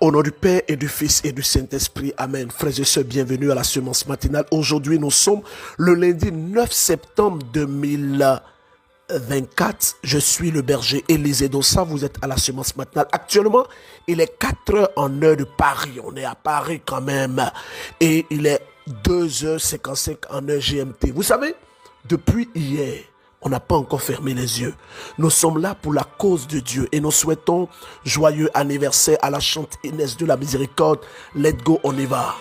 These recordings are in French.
Au nom du Père et du Fils et du Saint-Esprit, Amen. Frères et sœurs, bienvenue à la semence matinale. Aujourd'hui, nous sommes le lundi 9 septembre 2024. Je suis le berger Élisée Dossa. Vous êtes à la semence matinale. Actuellement, il est 4 heures en heure de Paris. On est à Paris quand même. Et il est 2h55 en heure GMT. Vous savez, depuis hier, on n'a pas encore fermé les yeux. Nous sommes là pour la cause de Dieu et nous souhaitons joyeux anniversaire à la chante Inès de la Miséricorde. Let's go, on y va.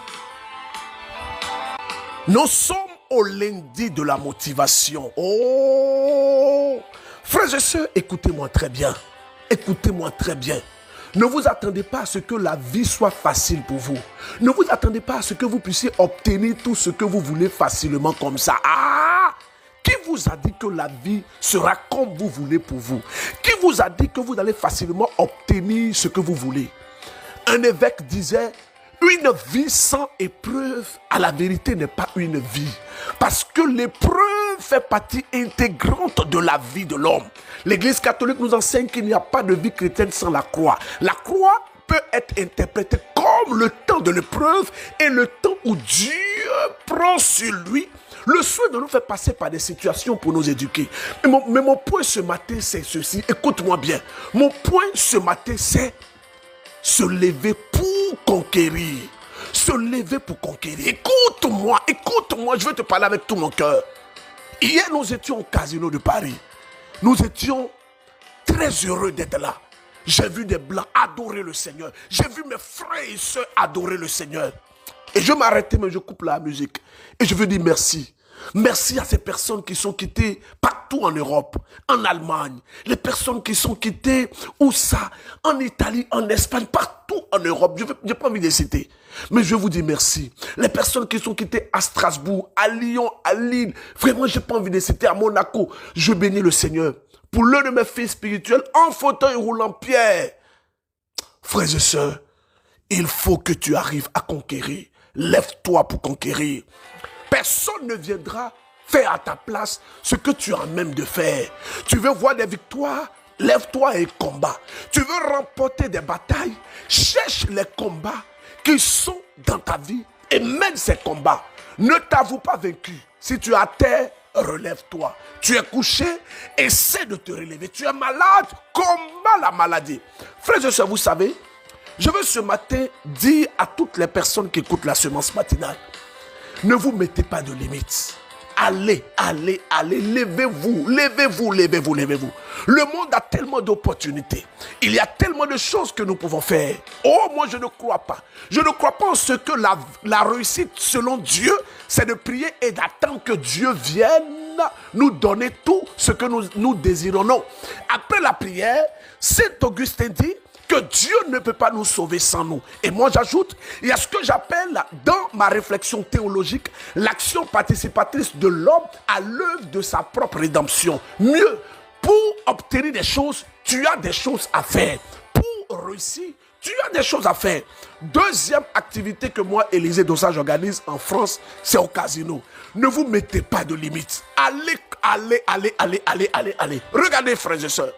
Nous sommes au lundi de la motivation. Oh, frères et sœurs, écoutez-moi très bien. Écoutez-moi très bien. Ne vous attendez pas à ce que la vie soit facile pour vous. Ne vous attendez pas à ce que vous puissiez obtenir tout ce que vous voulez facilement comme ça. Qui vous a dit que la vie sera comme vous voulez pour vous? Qui vous a dit que vous allez facilement obtenir ce que vous voulez? Un évêque disait, une vie sans épreuve, à la vérité, n'est pas une vie. Parce que l'épreuve fait partie intégrante de la vie de l'homme. L'Église catholique nous enseigne qu'il n'y a pas de vie chrétienne sans la croix. La croix peut être interprétée comme le temps de l'épreuve et le temps où Dieu prend sur lui le soin de nous faire passer par des situations pour nous éduquer. Mais mon point ce matin, c'est ceci. Écoute-moi bien. Mon point ce matin, c'est se lever pour conquérir. Se lever pour conquérir. Écoute-moi, je veux te parler avec tout mon cœur. Hier, nous étions au Casino de Paris. Nous étions très heureux d'être là. J'ai vu des Blancs adorer le Seigneur. J'ai vu mes frères et sœurs adorer le Seigneur. Et je m'arrêtais, mais je coupe la musique. Et je veux dire merci. Merci à ces personnes qui sont quittées partout en Europe, en Allemagne. Les personnes qui sont quittées, où ça? En Italie, en Espagne, partout en Europe. Je n'ai pas envie de les citer. Mais je vous dis merci. Les personnes qui sont quittées à Strasbourg, à Lyon, à Lille. Vraiment, je n'ai pas envie de les citer. À Monaco. Je bénis le Seigneur. Pour l'un de mes fils spirituels, en fauteuil roulant Pierre. Frères et sœurs, il faut que tu arrives à conquérir. Lève-toi pour conquérir. Personne ne viendra faire à ta place ce que tu as même de faire. Tu veux voir des victoires? Lève-toi et combat. Tu veux remporter des batailles? Cherche les combats qui sont dans ta vie et mène ces combats. Ne t'avoue pas vaincu. Si tu es à terre, relève-toi. Tu es couché, essaie de te relever. Tu es malade, combat la maladie. Frères et sœurs, vous savez, je veux ce matin dire à toutes les personnes qui écoutent la semence matinale, ne vous mettez pas de limites. Allez, levez-vous. Le monde a tellement d'opportunités. Il y a tellement de choses que nous pouvons faire. Oh, moi je ne crois pas. Je ne crois pas en ce que la réussite selon Dieu, c'est de prier et d'attendre que Dieu vienne nous donner tout ce que nous désirons. Non. Après la prière, Saint Augustin dit que Dieu ne peut pas nous sauver sans nous. Et moi j'ajoute, il y a ce que j'appelle dans ma réflexion théologique l'action participatrice de l'homme à l'œuvre de sa propre rédemption. Mieux, pour obtenir des choses, tu as des choses à faire. Pour réussir, tu as des choses à faire. Deuxième activité que moi, Élisée Dossa, j'organise en France, c'est au casino. Ne vous mettez pas de limites. Allez. Regardez, frères et sœurs.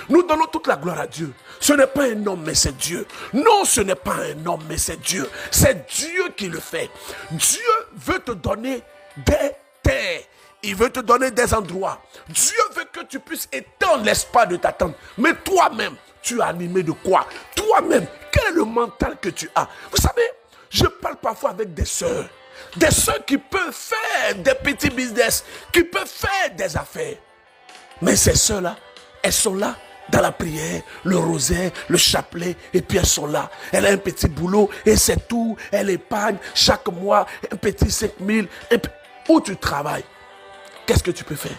Nous donnons toute la gloire à Dieu. Ce n'est pas un homme, mais c'est Dieu. Non, ce n'est pas un homme, mais c'est Dieu. C'est Dieu qui le fait. Dieu veut te donner des terres. Il veut te donner des endroits. Dieu veut que tu puisses étendre l'espace de ta tente. Mais toi-même, tu es animé de quoi? Toi-même, quel est le mental que tu as? Vous savez, je parle parfois avec des sœurs. Des sœurs qui peuvent faire des petits business, qui peuvent faire des affaires. Mais ces sœurs-là, elles sont là dans la prière, le rosaire, le chapelet, et puis elles sont là. Elle a un petit boulot et c'est tout. Elle épargne chaque mois un petit 5 000. Où tu travailles, qu'est-ce que tu peux faire?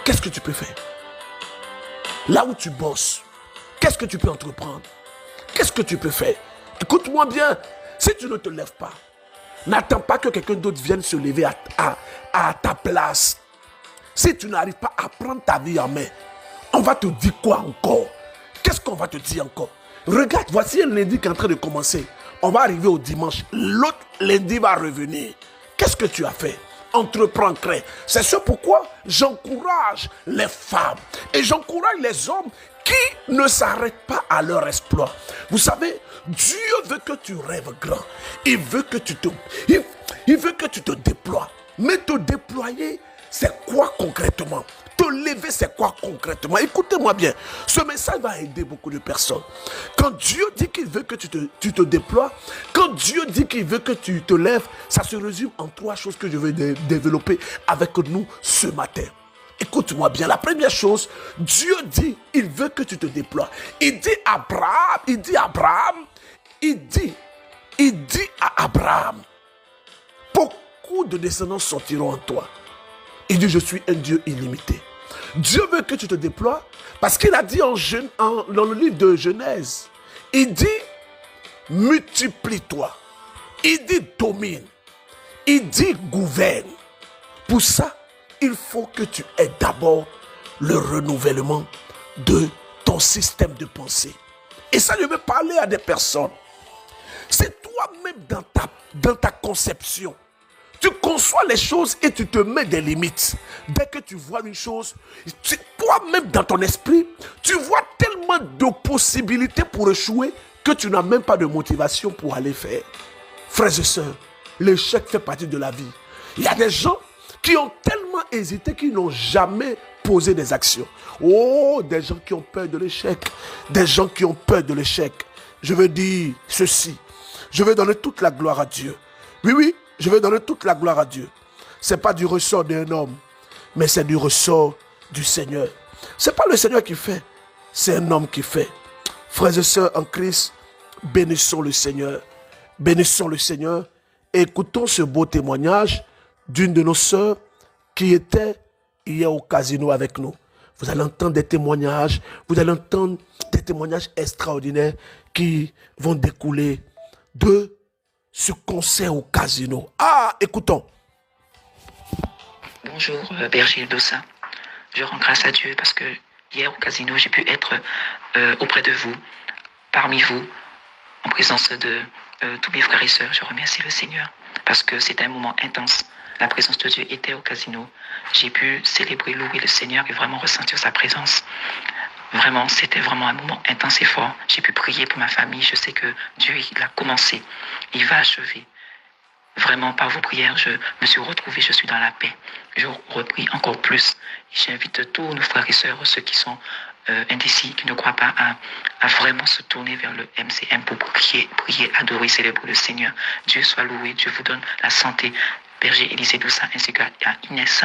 Qu'est-ce que tu peux faire? Là où tu bosses, qu'est-ce que tu peux entreprendre? Qu'est-ce que tu peux faire? Écoute-moi bien, si tu ne te lèves pas, n'attends pas que quelqu'un d'autre vienne se lever à ta place. Si tu n'arrives pas à prendre ta vie en main, on va te dire quoi encore? Qu'est-ce qu'on va te dire encore? Regarde, voici un lundi qui est en train de commencer. On va arriver au dimanche. L'autre lundi va revenir. Qu'est-ce que tu as fait? Entreprends, crée. C'est ce pourquoi j'encourage les femmes et j'encourage les hommes qui ne s'arrêtent pas à leur exploit. Vous savez, Dieu veut que tu rêves grand. Il veut que il veut que tu te déploies. Mais te déployer, c'est quoi concrètement? Te lever, c'est quoi concrètement? Écoutez-moi bien, ce message va aider beaucoup de personnes. Quand Dieu dit qu'il veut que tu te déploies, quand Dieu dit qu'il veut que tu te lèves, ça se résume en 3 choses que je vais développer avec nous ce matin. Écoute-moi bien, la première chose, Dieu dit, il veut que tu te déploies. Il dit à Abraham, beaucoup de descendants sortiront en toi. Il dit, je suis un Dieu illimité. Dieu veut que tu te déploies parce qu'il a dit dans le livre de Genèse, il dit, multiplie-toi. Il dit, domine. Il dit, gouverne. Pour ça, il faut que tu aies d'abord le renouvellement de ton système de pensée. Et ça, je veux parler à des personnes. C'est toi-même dans ta conception. Tu conçois les choses et tu te mets des limites. Dès que tu vois une chose, toi-même dans ton esprit, tu vois tellement de possibilités pour échouer que tu n'as même pas de motivation pour aller faire. Frères et sœurs, l'échec fait partie de la vie. Il y a des gens qui ont tellement hésité qu'ils n'ont jamais posé des actions. Oh, des gens qui ont peur de l'échec. Des gens qui ont peur de l'échec. Je veux dire ceci. Je veux donner toute la gloire à Dieu. Oui, je veux donner toute la gloire à Dieu. Ce n'est pas du ressort d'un homme, mais c'est du ressort du Seigneur. Ce n'est pas le Seigneur qui fait, c'est un homme qui fait. Frères et sœurs en Christ, bénissons le Seigneur. Bénissons le Seigneur. Et écoutons ce beau témoignage d'une de nos sœurs qui était hier au casino avec nous. Vous allez entendre des témoignages, extraordinaires qui vont découler de ce concert au casino. Ah, écoutons. Bonjour, Berger Dossa. Je rends grâce à Dieu parce que hier au casino, j'ai pu être auprès de vous, parmi vous, en présence de tous mes frères et sœurs. Je remercie le Seigneur parce que c'était un moment intense. La présence de Dieu était au casino. J'ai pu célébrer, louer le Seigneur et vraiment ressentir sa présence. Vraiment, c'était vraiment un moment intense et fort. J'ai pu prier pour ma famille. Je sais que Dieu, il a commencé. Il va achever. Vraiment, par vos prières, je me suis retrouvé, je suis dans la paix. Je reprie encore plus. J'invite tous nos frères et sœurs, ceux qui sont indécis, qui ne croient pas, à vraiment se tourner vers le MCM pour prier, adorer, célébrer le Seigneur. Dieu soit loué, Dieu vous donne la santé. Berger Élisée Dossa, ainsi qu'à Inès,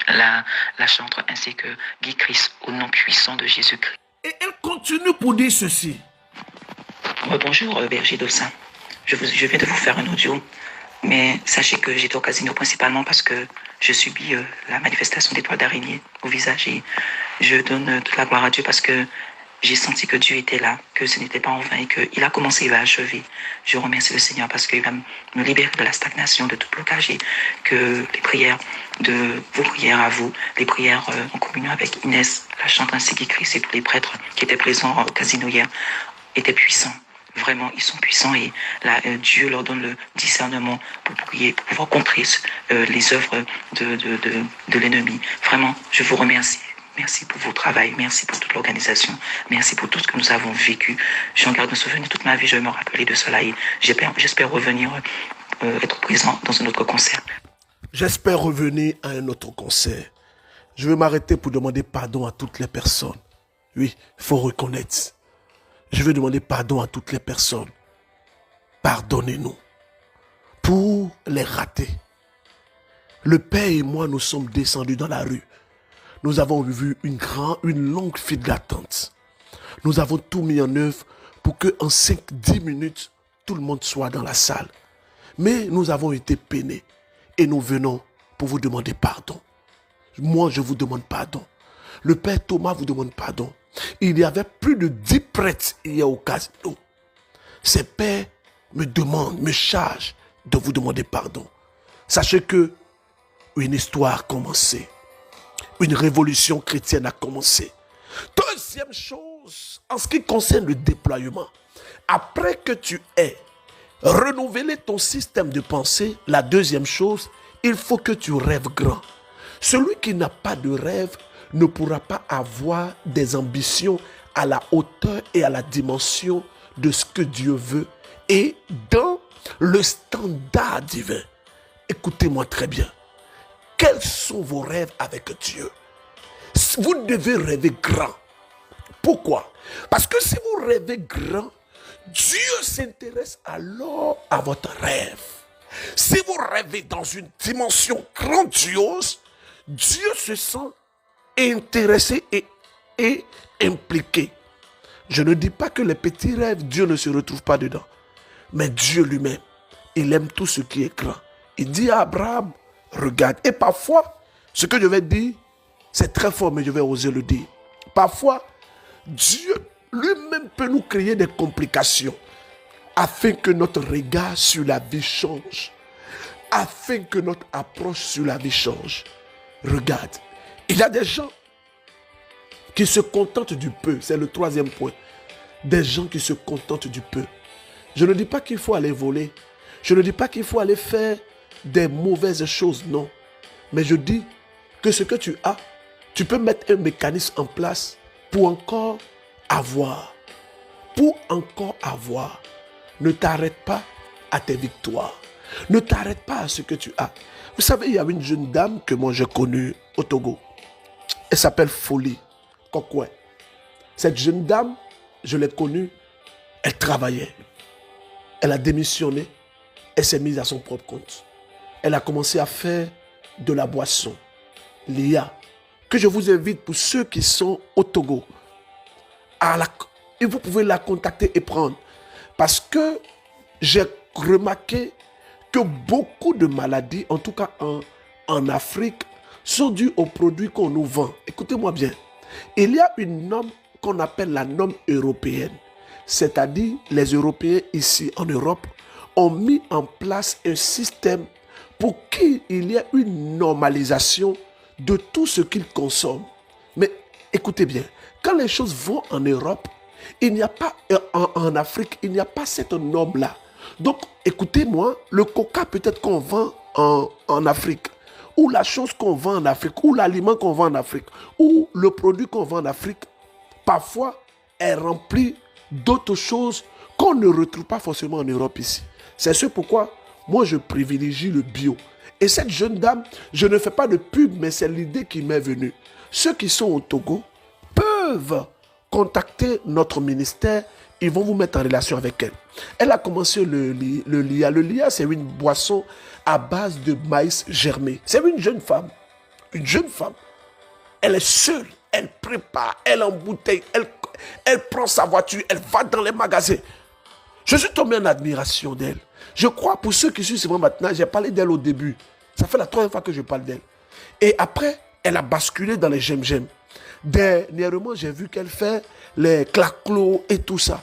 la chantre, ainsi que Guy Christ, au nom puissant de Jésus-Christ. Et elle continue pour dire ceci. Bonjour, Berger Dossa. Je viens de vous faire un audio, mais sachez que j'étais au casino principalement parce que je subis la manifestation des toiles d'araignée au visage et je donne toute la gloire à Dieu parce que j'ai senti que Dieu était là, que ce n'était pas en vain et qu'il a commencé, il va achever. Je remercie le Seigneur parce qu'il va me libérer de la stagnation, de tout blocage et que les prières vos prières à vous, les prières en communion avec Inès, la chante ainsi qui Christ et tous les prêtres qui étaient présents au casino hier étaient puissants. Vraiment, ils sont puissants et là, Dieu leur donne le discernement pour prier, pour pouvoir contrer les œuvres de l'ennemi. Vraiment, je vous remercie. Merci pour vos travail, merci pour toute l'organisation, merci pour tout ce que nous avons vécu. J'en garde un souvenir toute ma vie, je vais me rappeler de cela et j'espère revenir être présent dans un autre concert. J'espère revenir à un autre concert. Je vais m'arrêter pour demander pardon à toutes les personnes. Oui, il faut reconnaître. Je vais demander pardon à toutes les personnes. Pardonnez-nous pour les ratés. Le Père et moi, nous sommes descendus dans la rue. Nous avons vu une longue file d'attente. Nous avons tout mis en œuvre pour qu'en 5-10 minutes, tout le monde soit dans la salle. Mais nous avons été peinés et nous venons pour vous demander pardon. Moi, je vous demande pardon. Le Père Thomas vous demande pardon. Il y avait plus de 10 prêtres hier au casino. Ces pères me chargent de vous demander pardon. Sachez que une histoire a commencé. Une révolution chrétienne a commencé. Deuxième chose, en ce qui concerne le déploiement, après que tu aies renouvelé ton système de pensée, la deuxième chose, il faut que tu rêves grand. Celui qui n'a pas de rêve ne pourra pas avoir des ambitions à la hauteur et à la dimension de ce que Dieu veut et dans le standard divin. Écoutez-moi très bien. Quels sont vos rêves avec Dieu? Vous devez rêver grand. Pourquoi? Parce que si vous rêvez grand, Dieu s'intéresse alors à votre rêve. Si vous rêvez dans une dimension grandiose, Dieu se sent intéressé et impliqué. Je ne dis pas que les petits rêves, Dieu ne se retrouve pas dedans. Mais Dieu lui-même, il aime tout ce qui est grand. Il dit à Abraham, regarde. Et parfois, ce que je vais dire, c'est très fort, mais je vais oser le dire. Parfois, Dieu lui-même peut nous créer des complications afin que notre regard sur la vie change. Afin que notre approche sur la vie change. Regarde, il y a des gens qui se contentent du peu. C'est le troisième point. Des gens qui se contentent du peu. Je ne dis pas qu'il faut aller voler. Je ne dis pas qu'il faut aller faire des mauvaises choses, non. Mais je dis que ce que tu as, tu peux mettre un mécanisme en place pour encore avoir. Pour encore avoir. Ne t'arrête pas à tes victoires. Ne t'arrête pas à ce que tu as. Vous savez, il y a une jeune dame que moi j'ai connue au Togo. Elle s'appelle Folie Kokwe. Cette jeune dame, je l'ai connue, elle travaillait. Elle a démissionné. Elle s'est mise à son propre compte. Elle a commencé à faire de la boisson. L'IA. Que je vous invite pour ceux qui sont au Togo. Et vous pouvez la contacter et prendre. Parce que j'ai remarqué que beaucoup de maladies, en tout cas en Afrique, sont dues aux produits qu'on nous vend. Écoutez-moi bien. Il y a une norme qu'on appelle la norme européenne. C'est-à-dire, les Européens ici en Europe ont mis en place un système pour qu'il y ait une normalisation de tout ce qu'ils consomment. Mais écoutez bien, quand les choses vont en Europe, il n'y a pas, en Afrique, il n'y a pas cette norme-là. Donc, écoutez-moi, le coca peut-être qu'on vend en Afrique, ou la chose qu'on vend en Afrique, ou l'aliment qu'on vend en Afrique, ou le produit qu'on vend en Afrique, parfois est rempli d'autres choses qu'on ne retrouve pas forcément en Europe ici. C'est ce pourquoi moi je privilégie le bio. Et cette jeune dame, je ne fais pas de pub, mais c'est l'idée qui m'est venue. Ceux qui sont au Togo peuvent contacter notre ministère, ils vont vous mettre en relation avec elle. Elle a commencé le LIA. Le LIA, c'est une boisson à base de maïs germé. C'est une jeune femme. Une jeune femme. Elle est seule. Elle prépare, elle embouteille, elle prend sa voiture, elle va dans les magasins. Je suis tombé en admiration d'elle. Je crois, pour ceux qui suivent moi maintenant, j'ai parlé d'elle au début. Ça fait la troisième fois que je parle d'elle. Et après, elle a basculé dans les j'aime. Dernièrement, j'ai vu qu'elle fait les claclos et tout ça.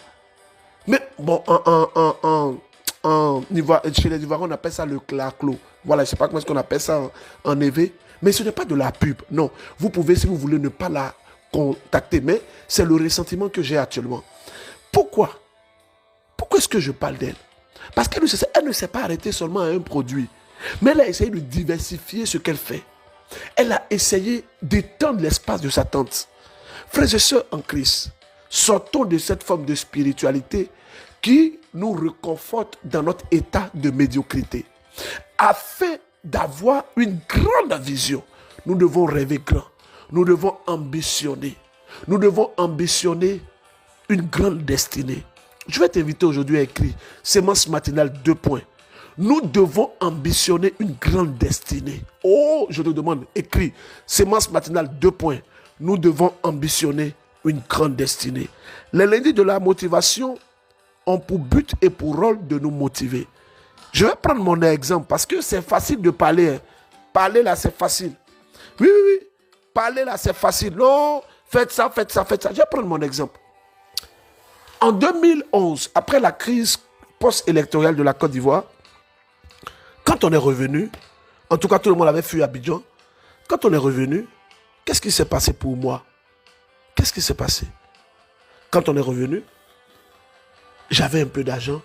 Mais bon, chez les Ivoiriens, on appelle ça le claclo. Voilà, je ne sais pas comment est-ce qu'on appelle ça en éveil. Mais ce n'est pas de la pub. Non, vous pouvez, si vous voulez, ne pas la contacter. Mais c'est le ressentiment que j'ai actuellement. Pourquoi est-ce que je parle d'elle? Parce qu'elle ne s'est pas arrêtée seulement à un produit. Mais elle a essayé de diversifier ce qu'elle fait. Elle a essayé d'étendre l'espace de sa tente. Frères et sœurs en Christ, sortons de cette forme de spiritualité qui nous réconforte dans notre état de médiocrité. Afin d'avoir une grande vision, nous devons rêver grand. Nous devons ambitionner. Nous devons ambitionner une grande destinée. Je vais t'inviter aujourd'hui à écrire Sémence matinale 2 points. Nous devons ambitionner une grande destinée. Oh, je te demande, écris Sémence matinale 2 points. Nous devons ambitionner une grande destinée. Les lundis de la motivation ont pour but et pour rôle de nous motiver. Je vais prendre mon exemple parce que c'est facile de parler. Parler là, c'est facile. Oui. Parler là, c'est facile. Non, faites ça. Je vais prendre mon exemple. En 2011, après la crise post-électorale de la Côte d'Ivoire, quand on est revenu, en tout cas tout le monde avait fui à Abidjan, quand on est revenu, qu'est-ce qui s'est passé pour moi? Qu'est-ce qui s'est passé? Quand on est revenu, j'avais un peu d'argent,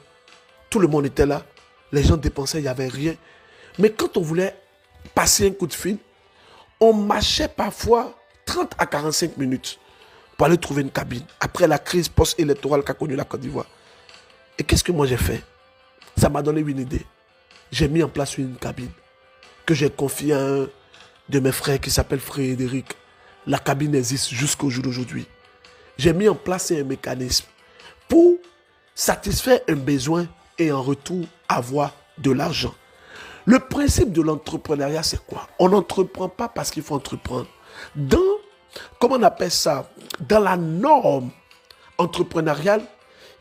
tout le monde était là, les gens dépensaient, il n'y avait rien. Mais quand on voulait passer un coup de fil, on marchait parfois 30 à 45 minutes. pour aller trouver une cabine. Après la crise post-électorale qu'a connue la Côte d'Ivoire. Et qu'est-ce que moi j'ai fait? Ça m'a donné une idée. J'ai mis en place une cabine que j'ai confiée à un de mes frères qui s'appelle Frédéric. La cabine existe jusqu'au jour d'aujourd'hui. J'ai mis en place un mécanisme pour satisfaire un besoin et en retour avoir de l'argent. Le principe de l'entrepreneuriat, c'est quoi? On n'entreprend pas parce qu'il faut entreprendre. Comment on appelle ça? Dans la norme entrepreneuriale,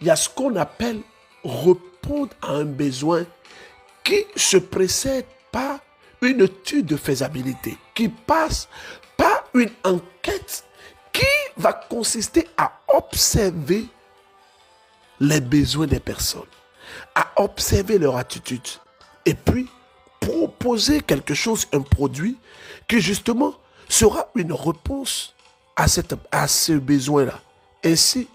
il y a ce qu'on appelle répondre à un besoin qui se précède par une étude de faisabilité, qui passe par une enquête qui va consister à observer les besoins des personnes, à observer leur attitude et puis proposer quelque chose, un produit qui justement sera une réponse à ce besoin-là. Ainsi,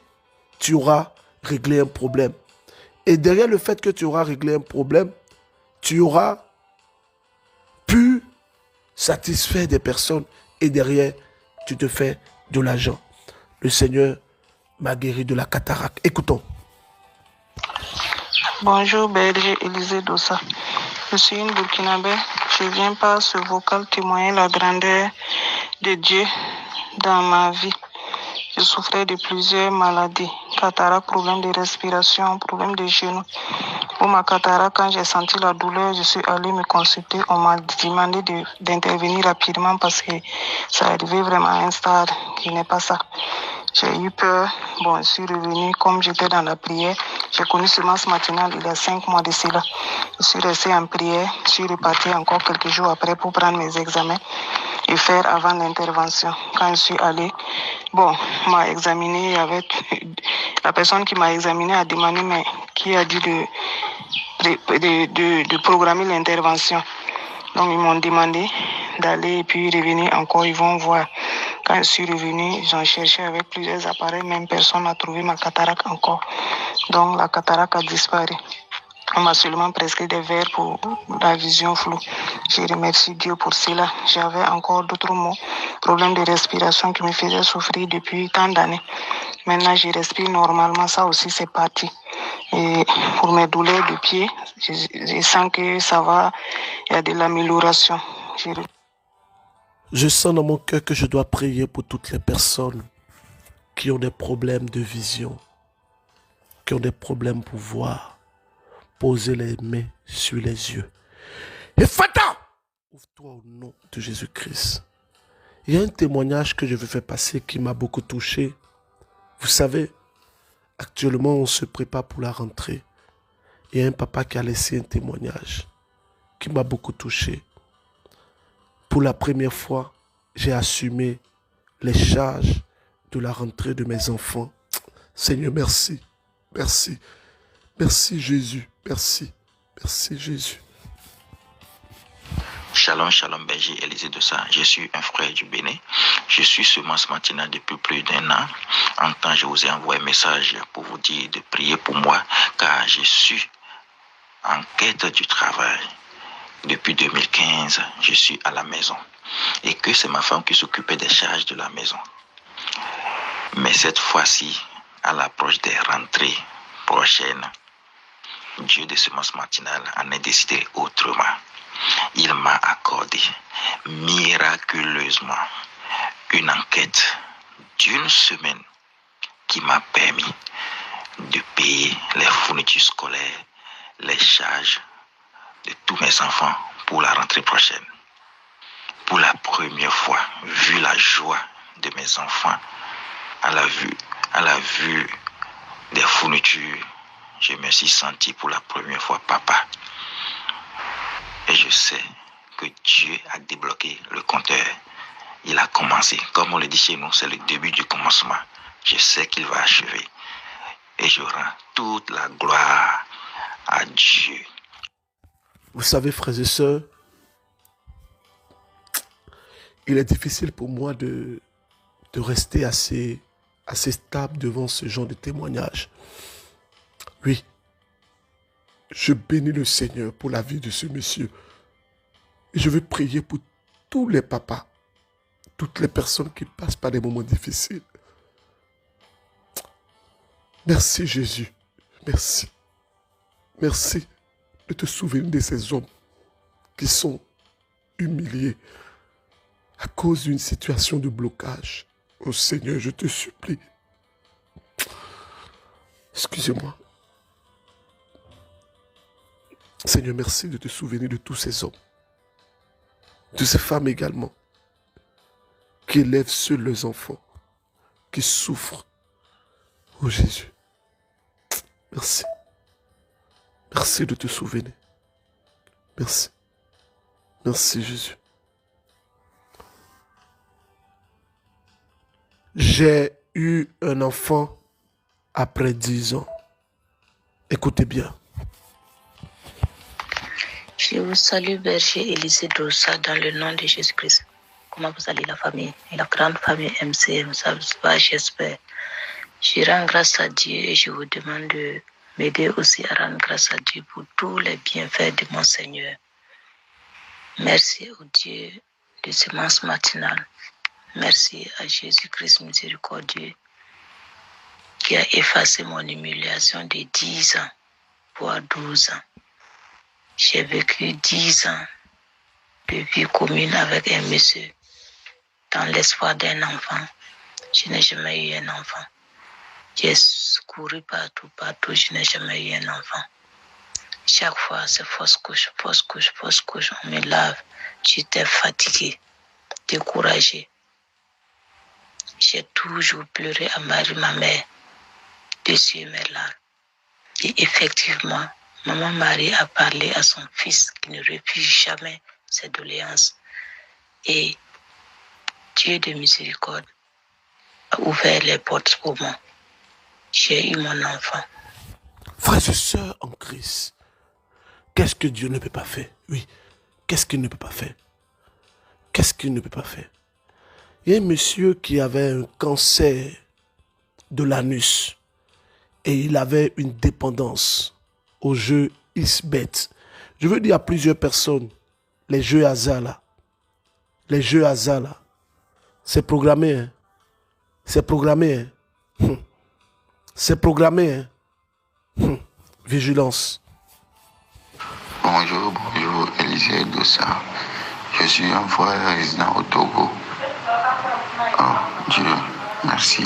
tu auras réglé un problème. Et derrière le fait que tu auras réglé un problème, tu auras pu satisfaire des personnes et derrière, tu te fais de l'argent. Le Seigneur m'a guéri de la cataracte. Écoutons. Bonjour, berger Élisée Dossa. Je suis une Burkinabé. Je viens par ce vocal témoigner la grandeur de Dieu dans ma vie. Je souffrais de plusieurs maladies. Cataracte, problème de respiration, problème de genoux. Pour ma cataracte, quand j'ai senti la douleur, je suis allée me consulter. On m'a demandé d'intervenir rapidement parce que ça arrivait vraiment à un stade qui n'est pas ça. J'ai eu peur. Bon, je suis revenue comme j'étais dans la prière. J'ai connu Semence Matinale il y a 5 mois de cela. Je suis restée en prière. Je suis repartie encore quelques jours après pour prendre mes examens et faire avant l'intervention. Quand je suis allée, bon, m'a examiné avec la personne qui m'a examiné a demandé mais qui a dit de programmer l'intervention. Donc ils m'ont demandé d'aller et puis revenir encore, ils vont voir. Quand je suis revenue, j'en cherchais avec plusieurs appareils, même personne n'a trouvé ma cataracte encore. Donc la cataracte a disparu. On m'a seulement prescrit des verres pour la vision floue. Je remercie Dieu pour cela. J'avais encore d'autres mots, problèmes de respiration qui me faisaient souffrir depuis tant d'années. Maintenant, je respire normalement, ça aussi c'est parti. Et pour mes douleurs de pied, je sens que ça va, il y a de l'amélioration. Je sens dans mon cœur que je dois prier pour toutes les personnes qui ont des problèmes de vision, qui ont des problèmes pour voir. Poser les mains sur les yeux. Et Fata, ouvre-toi au nom de Jésus-Christ. Il y a un témoignage que je veux faire passer qui m'a beaucoup touché. Vous savez, actuellement, on se prépare pour la rentrée. Il y a un papa qui a laissé un témoignage qui m'a beaucoup touché. Pour la première fois, j'ai assumé les charges de la rentrée de mes enfants. Seigneur, merci. Merci. Merci Jésus. Merci. Merci Jésus. Shalom, shalom, berger Élisée Dossa. Je suis un frère du Bénin. Je suis Semence Matinale depuis plus d'1 an. En temps, je vous ai envoyé un message pour vous dire de prier pour moi, car je suis en quête du travail. Depuis 2015, je suis à la maison. Et que c'est ma femme qui s'occupait des charges de la maison. Mais cette fois-ci, à l'approche des rentrées prochaines, Dieu de Semence Matinale en a décidé autrement. Il m'a accordé miraculeusement une enquête d'1 semaine qui m'a permis de payer les fournitures scolaires, les charges de tous mes enfants pour la rentrée prochaine. Pour la première fois, vu la joie de mes enfants à la vue des fournitures, je me suis senti pour la première fois papa. Et je sais que Dieu a débloqué le compteur. Il a commencé. Comme on le dit chez nous, c'est le début du commencement. Je sais qu'il va achever. Et je rends toute la gloire à Dieu. Vous savez, frères et sœurs, il est difficile pour moi de rester assez stable devant ce genre de témoignage. Oui, je bénis le Seigneur pour la vie de ce monsieur. Et je veux prier pour tous les papas, toutes les personnes qui passent par des moments difficiles. Merci Jésus. Merci. Merci de te souvenir de ces hommes qui sont humiliés à cause d'une situation de blocage. Oh Seigneur, je te supplie. Excusez-moi. Seigneur, merci de te souvenir de tous ces hommes, de ces femmes également, qui élèvent seuls leurs enfants, qui souffrent. Oh Jésus, merci. Merci de te souvenir. Merci. Merci Jésus. J'ai eu un enfant après 10 ans. Écoutez bien. Je vous salue, berger Élisée Dossa, dans le nom de Jésus-Christ. Comment vous allez, la famille? Et la grande famille MCM, ça va, j'espère. Je rends grâce à Dieu et je vous demande de m'aider aussi à rendre grâce à Dieu pour tous les bienfaits de mon Seigneur. Merci au Dieu de semence matinale. Merci à Jésus-Christ miséricordieux qui a effacé mon humiliation de 10 ans pour 12 ans. J'ai vécu 10 ans de vie commune avec un monsieur dans l'espoir d'un enfant. Je n'ai jamais eu un enfant. J'ai couru partout, je n'ai jamais eu un enfant. Chaque fois, c'est fausse couche. On me lave. J'étais fatiguée, découragée. J'ai toujours pleuré à Marie, ma mère, dessus mes larmes. Et effectivement, maman Marie a parlé à son fils qui ne refuse jamais ses doléances. Et Dieu de miséricorde a ouvert les portes pour moi. J'ai eu mon enfant. Frères et sœurs en Christ, qu'est-ce que Dieu ne peut pas faire? Oui, qu'est-ce qu'il ne peut pas faire? Qu'est-ce qu'il ne peut pas faire? Il y a un monsieur qui avait un cancer de l'anus et il avait une dépendance aux jeux Xbet. Je veux dire à plusieurs personnes, les jeux hasard là, c'est programmé, hein? C'est programmé, hein? C'est programmé, hein? Vigilance. Bonjour, Élisée Dossa. Je suis un frère résident au Togo. Oh Dieu, merci.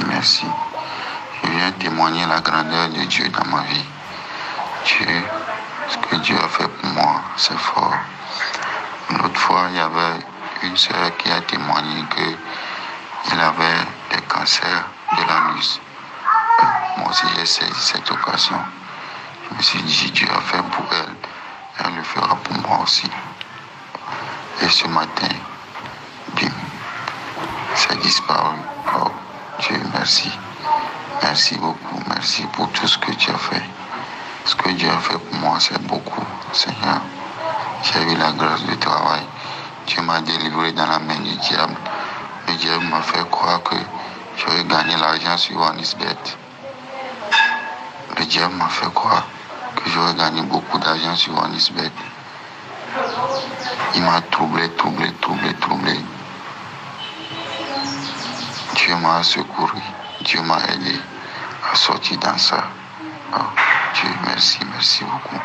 Je viens témoigner la grandeur de Dieu dans ma vie. Dieu, ce que Dieu a fait pour moi, c'est fort. L'autre fois, il y avait une sœur qui a témoigné qu'il avait des cancers de l'anus. Moi aussi, j'ai saisi cette occasion. Je me suis dit, Dieu a fait pour elle. Elle le fera pour moi aussi. Et ce matin, bim, ça disparu. Oh, Dieu, merci. Merci beaucoup. Merci pour tout ce que tu as fait. Ce que Dieu a fait pour moi, c'est beaucoup. Seigneur, j'ai eu la grâce de travail. Dieu m'a délivré dans la main du diable. Le diable m'a fait croire que j'aurais gagné l'argent sur OneXBet. Le diable m'a fait croire que j'aurais gagné beaucoup d'argent sur OneXBet. Il m'a troublé. Dieu m'a secouru. Dieu m'a aidé à sortir dans ça. Oh, Dieu, merci beaucoup.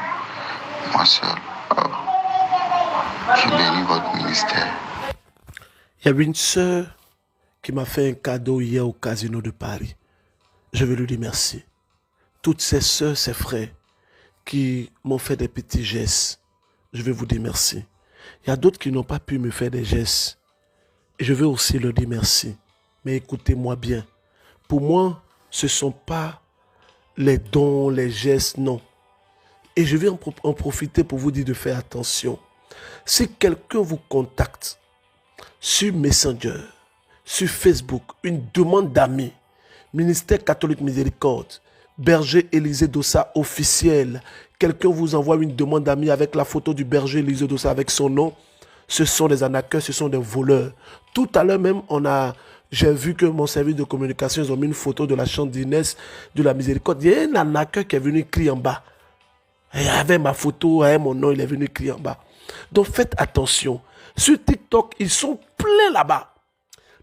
Moi seul. Oh, je bénis votre ministère. Il y avait une sœur qui m'a fait un cadeau hier au Casino de Paris. Je veux lui dire merci. Toutes ces sœurs, ces frères qui m'ont fait des petits gestes, je veux vous dire merci. Il y a d'autres qui n'ont pas pu me faire des gestes. Et je veux aussi leur dire merci. Mais écoutez-moi bien. Pour moi, ce ne sont pas les dons, les gestes, non. Et je vais en profiter pour vous dire de faire attention. Si quelqu'un vous contacte sur Messenger, sur Facebook, une demande d'amis, Ministère catholique miséricorde, berger Élisée Dossa officiel, quelqu'un vous envoie une demande d'amis avec la photo du berger Élisée Dossa avec son nom, ce sont des arnaqueurs, ce sont des voleurs. Tout à l'heure même, j'ai vu que mon service de communication, ils ont mis une photo de la chambre d'Inès de la miséricorde. Il y a un arnaqueur qui est venu crier en bas. Et avec ma photo, avec mon nom, il est venu crier en bas. Donc faites attention. Sur TikTok, ils sont pleins là-bas.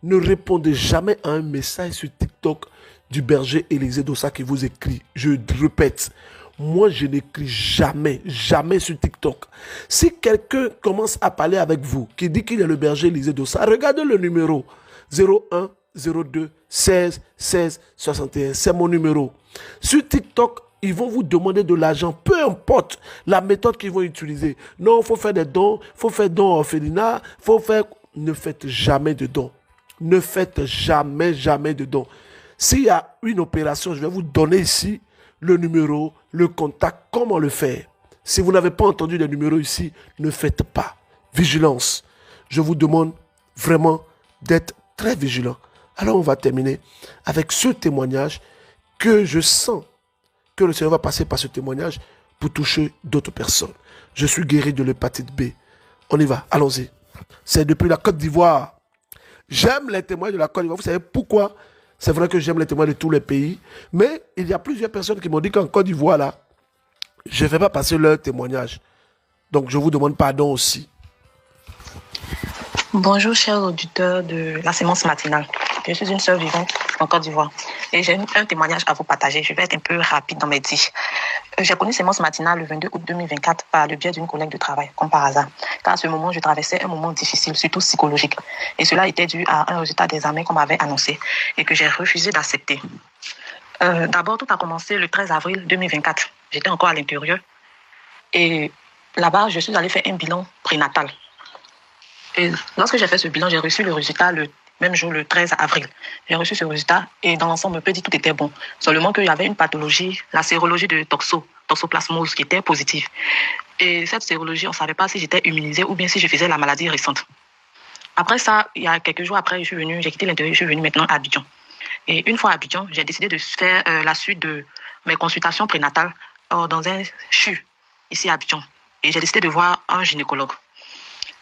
Ne répondez jamais à un message sur TikTok du berger Élisée Dossa qui vous écrit. Je répète, moi je n'écris jamais sur TikTok. Si quelqu'un commence à parler avec vous, qui dit qu'il est le berger Élisée Dossa, regardez le numéro 01 02 16 16 61. C'est mon numéro. Sur TikTok, ils vont vous demander de l'argent, peu importe la méthode qu'ils vont utiliser. Non, il faut faire des dons, il faut faire don à orphelinat, faut faire... Ne faites jamais de dons. Ne faites jamais de dons. S'il y a une opération, je vais vous donner ici le numéro, le contact, comment le faire. Si vous n'avez pas entendu les numéros ici, ne faites pas. Vigilance. Je vous demande vraiment d'être très vigilant. Alors on va terminer avec ce témoignage que je sens que le Seigneur va passer par ce témoignage pour toucher d'autres personnes. Je suis guéri de l'hépatite B. On y va, allons-y. C'est depuis la Côte d'Ivoire. J'aime les témoins de la Côte d'Ivoire. Vous savez pourquoi? C'est vrai que j'aime les témoins de tous les pays. Mais il y a plusieurs personnes qui m'ont dit qu'en Côte d'Ivoire, là, je ne vais pas passer leur témoignage. Donc, je vous demande pardon aussi. Bonjour, chers auditeurs de la sémence matinale. Je suis une sœur vivante en Côte d'Ivoire et j'ai un témoignage à vous partager. Je vais être un peu rapide dans mes dires. J'ai connu sémence matinale le 22 août 2024 par le biais d'une collègue de travail, comme par hasard. Car à ce moment, je traversais un moment difficile, surtout psychologique. Et cela était dû à un résultat d'examen qu'on m'avait annoncé et que j'ai refusé d'accepter. D'abord, tout a commencé le 13 avril 2024. J'étais encore à l'intérieur. Et là-bas, je suis allée faire un bilan prénatal. Et lorsque j'ai fait ce bilan, j'ai reçu le résultat le même jour, le 13 avril. J'ai reçu ce résultat et dans l'ensemble, on peut dire que tout était bon. Seulement qu'il y avait une pathologie, la sérologie de toxoplasmose, qui était positive. Et cette sérologie, on ne savait pas si j'étais immunisée ou bien si je faisais la maladie récente. Après ça, il y a quelques jours après, j'ai quitté l'intérieur, je suis venue maintenant à Abidjan. Et une fois à Abidjan, j'ai décidé de faire la suite de mes consultations prénatales dans un CHU, ici à Abidjan. Et j'ai décidé de voir un gynécologue.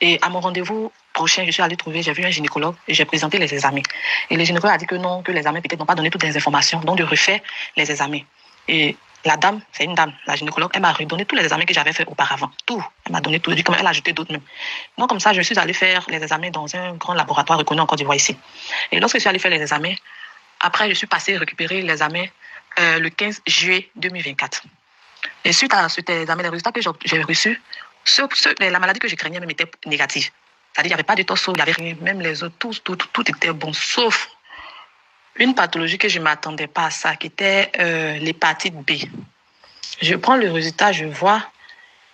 Et à mon rendez-vous prochain, j'ai vu un gynécologue et j'ai présenté les examens. Et le gynécologue a dit que non, que les examens peut-être n'ont pas donné toutes les informations, donc de refaire les examens. Et la dame, c'est une dame, la gynécologue, elle m'a redonné tous les examens que j'avais fait auparavant. Tout. Elle m'a donné tout. Elle a ajouté d'autres même. Donc comme ça, je suis allée faire les examens dans un grand laboratoire reconnu en Côte d'Ivoire ici. Et lorsque je suis allée faire les examens, après, je suis passée récupérer les examens le 15 juillet 2024. Et suite à cet examen, les résultats que j'ai reçus, la maladie que je craignais même était négative. C'est-à-dire qu'il n'y avait pas de torso, il n'y avait rien, même les autres, tout était bon, sauf une pathologie que je ne m'attendais pas à ça, qui était l'hépatite B. Je prends le résultat, je vois,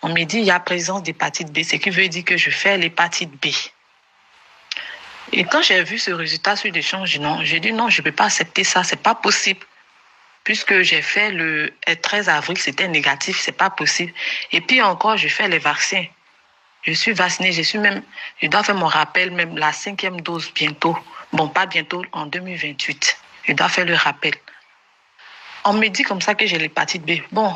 on me dit il y a présence d'hépatite B, ce qui veut dire que je fais l'hépatite B. Et quand j'ai vu ce résultat sur l'échange, j'ai dit non, je ne peux pas accepter ça, ce n'est pas possible. Puisque j'ai fait le 13 avril, c'était négatif, c'est pas possible. Et puis encore, je fais les vaccins. Je suis vaccinée, je dois faire mon rappel, même la 5e dose bientôt. Bon, pas bientôt, en 2028. Je dois faire le rappel. On me dit comme ça que j'ai l'hépatite B. Bon,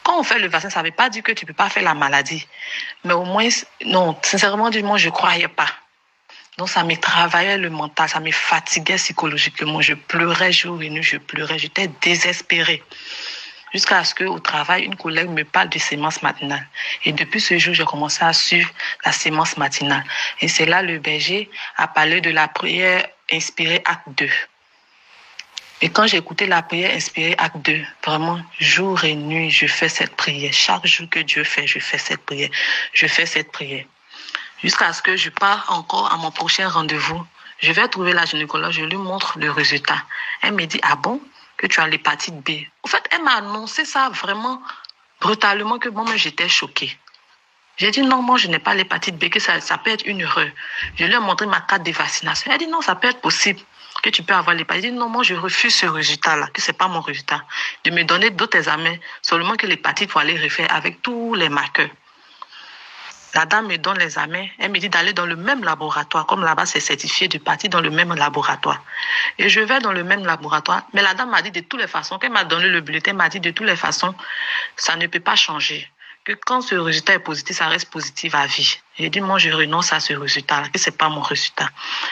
quand on fait le vaccin, ça ne veut pas dire que tu ne peux pas faire la maladie. Mais au moins, non, sincèrement, moi, je ne croyais pas. Donc, ça me travaillait le mental, ça me fatiguait psychologiquement. Je pleurais jour et nuit, j'étais désespérée. Jusqu'à ce qu'au travail, une collègue me parle de sémence matinale. Et depuis ce jour, j'ai commencé à suivre la sémence matinale. Et c'est là le berger a parlé de la prière inspirée acte 2. Et quand j'ai écouté la prière inspirée acte 2, vraiment, jour et nuit, je fais cette prière. Chaque jour que Dieu fait, je fais cette prière. Je fais cette prière. Jusqu'à ce que je parte encore à mon prochain rendez-vous. Je vais trouver la gynécologue, je lui montre le résultat. Elle me dit, ah bon, que tu as l'hépatite B. En fait, elle m'a annoncé ça vraiment brutalement que moi, j'étais choquée. J'ai dit, non, moi, je n'ai pas l'hépatite B, que ça peut être une erreur. Je lui ai montré ma carte de vaccination. Elle dit, non, ça peut être possible que tu peux avoir l'hépatite. Elle dit, non, moi, je refuse ce résultat-là, que ce n'est pas mon résultat. De me donner d'autres examens, seulement que l'hépatite, il faut aller refaire avec tous les marqueurs. La dame me donne l'examen, elle me dit d'aller dans le même laboratoire, comme là-bas c'est certifié, de partir dans le même laboratoire. Et je vais dans le même laboratoire, mais la dame m'a dit de toutes les façons, qu'elle m'a donné le bulletin, elle m'a dit de toutes les façons, ça ne peut pas changer. Que quand ce résultat est positif, ça reste positif à vie. J'ai dit, moi je renonce à ce résultat-là, que ce n'est pas mon résultat.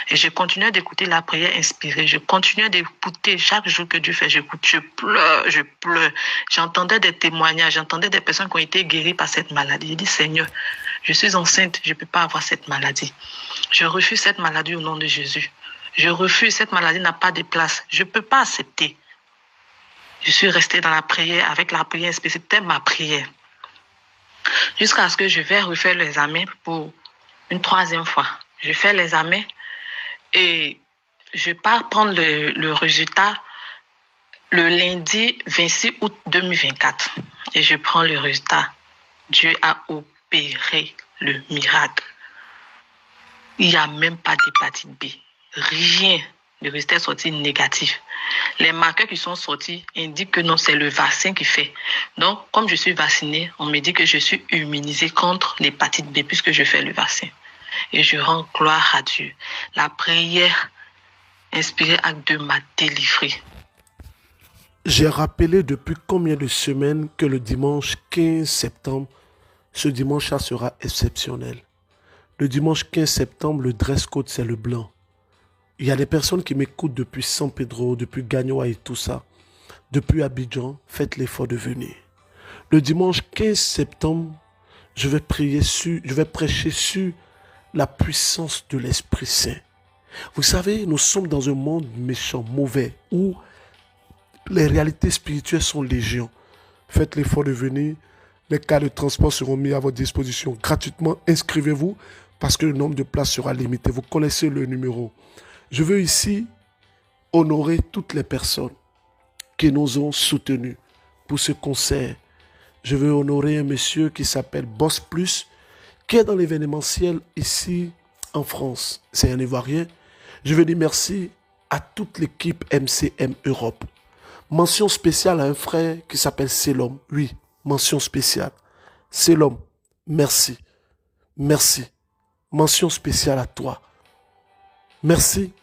Et je continuais d'écouter la prière inspirée, je continuais d'écouter chaque jour que Dieu fait, j'écoute, je pleure. J'entendais des témoignages, j'entendais des personnes qui ont été guéries par cette maladie. J'ai dit, Seigneur, je suis enceinte, je ne peux pas avoir cette maladie. Je refuse cette maladie au nom de Jésus. Je refuse, cette maladie n'a pas de place. Je ne peux pas accepter. Je suis restée dans la prière, avec la prière spécifique, c'était ma prière. Jusqu'à ce que je vais refaire l'examen pour une 3e fois. Je fais l'examen et je pars prendre le résultat le lundi 26 août 2024. Et je prends le résultat. Dieu a opéré le miracle. Il n'y a même pas d'hépatite B. Rien. Le résultat est sorti négatif. Les marqueurs qui sont sortis indiquent que non, c'est le vaccin qui fait. Donc, comme je suis vaccinée, on me dit que je suis immunisée contre l'hépatite B puisque je fais le vaccin. Et je rends gloire à Dieu. La prière inspirée Acte 2 m'a délivré. J'ai rappelé depuis combien de semaines que le dimanche 15 septembre, ce dimanche-là sera exceptionnel. Le dimanche 15 septembre, le dress code, c'est le blanc. Il y a des personnes qui m'écoutent depuis San Pedro, depuis Gagnoa et tout ça, depuis Abidjan. Faites l'effort de venir. Le dimanche 15 septembre, je vais prêcher sur la puissance de l'Esprit Saint. Vous savez, nous sommes dans un monde méchant, mauvais, où les réalités spirituelles sont légion. Faites l'effort de venir. Les cas de transport seront mis à votre disposition gratuitement. Inscrivez-vous parce que le nombre de places sera limité. Vous connaissez le numéro. Je veux ici honorer toutes les personnes qui nous ont soutenus pour ce concert. Je veux honorer un monsieur qui s'appelle Boss Plus, qui est dans l'événementiel ici en France. C'est un Ivoirien. Je veux dire merci à toute l'équipe MCM Europe. Mention spéciale à un frère qui s'appelle Selom. Oui, mention spéciale. Selom, merci. Merci. Mention spéciale à toi. Merci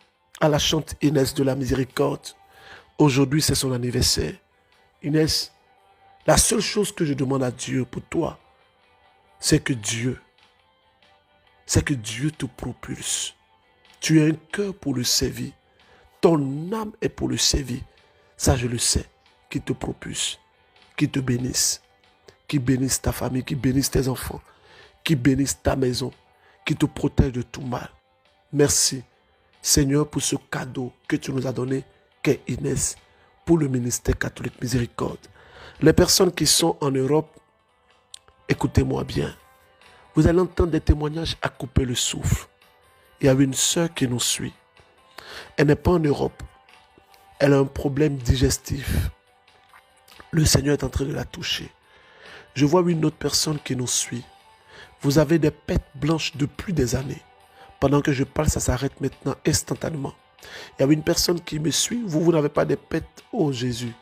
à la chante Inès de la Miséricorde. Aujourd'hui, c'est son anniversaire. Inès, la seule chose que je demande à Dieu pour toi, c'est que Dieu te propulse. Tu as un cœur pour le servir. Ton âme est pour le servir. Ça, je le sais. Qui te propulse, qui te bénisse, qui bénisse ta famille, qui bénisse tes enfants, qui bénisse ta maison, qui te protège de tout mal. Merci, Seigneur, pour ce cadeau que tu nous as donné, qu'est Inès, pour le ministère catholique Miséricorde. Les personnes qui sont en Europe, écoutez-moi bien. Vous allez entendre des témoignages à couper le souffle. Il y a une sœur qui nous suit. Elle n'est pas en Europe. Elle a un problème digestif. Le Seigneur est en train de la toucher. Je vois une autre personne qui nous suit. Vous avez des pètes blanches depuis des années. Pendant que je parle, ça s'arrête maintenant instantanément. Il y a une personne qui me suit. Vous n'avez pas des pètes, oh Jésus.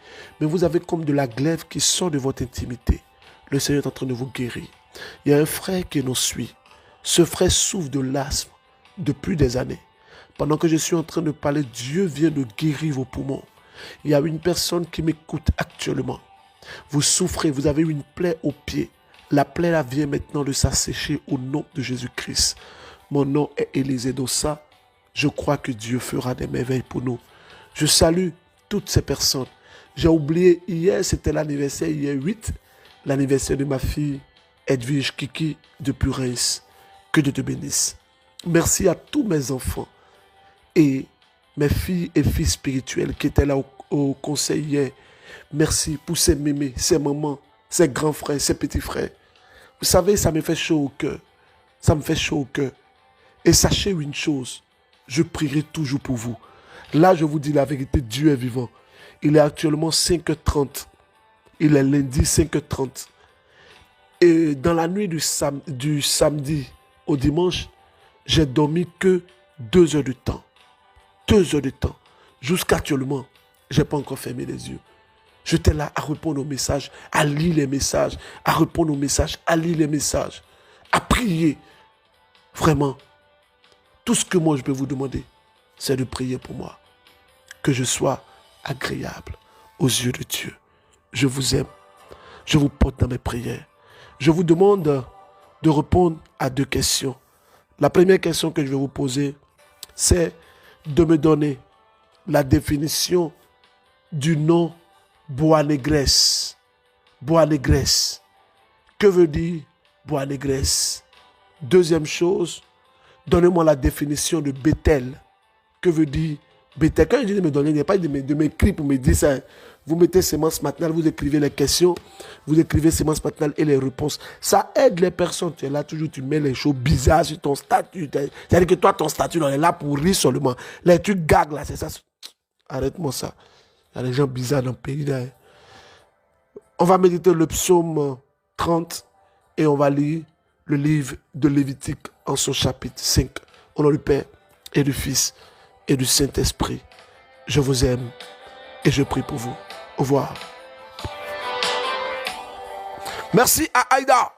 Mais vous avez comme de la glaive qui sort de votre intimité. Le Seigneur est en train de vous guérir. Il y a un frère qui nous suit. Ce frère souffre de l'asthme depuis des années. Pendant que je suis en train de parler, Dieu vient de guérir vos poumons. Il y a une personne qui m'écoute actuellement. Vous souffrez, vous avez une plaie au pied. La plaie là vient maintenant de s'assécher au nom de Jésus-Christ. Mon nom est Élisée Dossa. Je crois que Dieu fera des merveilles pour nous. Je salue toutes ces personnes. J'ai oublié, hier c'était l'anniversaire, hier 8, l'anniversaire de ma fille Edwige Kiki depuis Reims. Que Dieu te bénisse. Merci à tous mes enfants et mes filles et fils spirituels qui étaient là au conseil hier. Merci pour ces mémés, ces mamans, ces grands frères, ces petits frères. Vous savez, ça me fait chaud au cœur. Ça me fait chaud au cœur. Et sachez une chose, je prierai toujours pour vous. Là, je vous dis la vérité, Dieu est vivant. Il est actuellement 5h30. Il est lundi 5h30. Et dans la nuit du samedi au dimanche, j'ai dormi que 2 heures de temps. 2 heures de temps. Jusqu'actuellement, je n'ai pas encore fermé les yeux. J'étais là à répondre aux messages, à lire les messages, à répondre aux messages, à lire les messages, à prier. Vraiment, tout ce que moi je peux vous demander, c'est de prier pour moi. Que je sois agréable aux yeux de Dieu. Je vous aime. Je vous porte dans mes prières. Je vous demande de répondre à 2 questions. La première question que je vais vous poser, c'est de me donner la définition du nom Boanégrès. Boanégrès. Que veut dire Boanégrès? Deuxième chose, donnez-moi la définition de Bethel. que veut dire Bethel. Quand je dis de me donner, il n'y a pas de m'écrire pour me dire ça. Vous mettez sémence matinale, vous écrivez les questions, vous écrivez sémence matinale et les réponses. Ça aide les personnes. Tu es là toujours, tu mets les choses bizarres sur ton statut. C'est-à-dire que toi, ton statut, on est là pour rire seulement. Là, tu gagues là, c'est ça. Arrête-moi ça. Il y a des gens bizarres dans le pays là. On va méditer le psaume 30 et on va lire le livre de Lévitique en son chapitre 5. Au nom du Père et du Fils et du Saint-Esprit. Je vous aime et je prie pour vous. Au revoir. Merci à Aïda.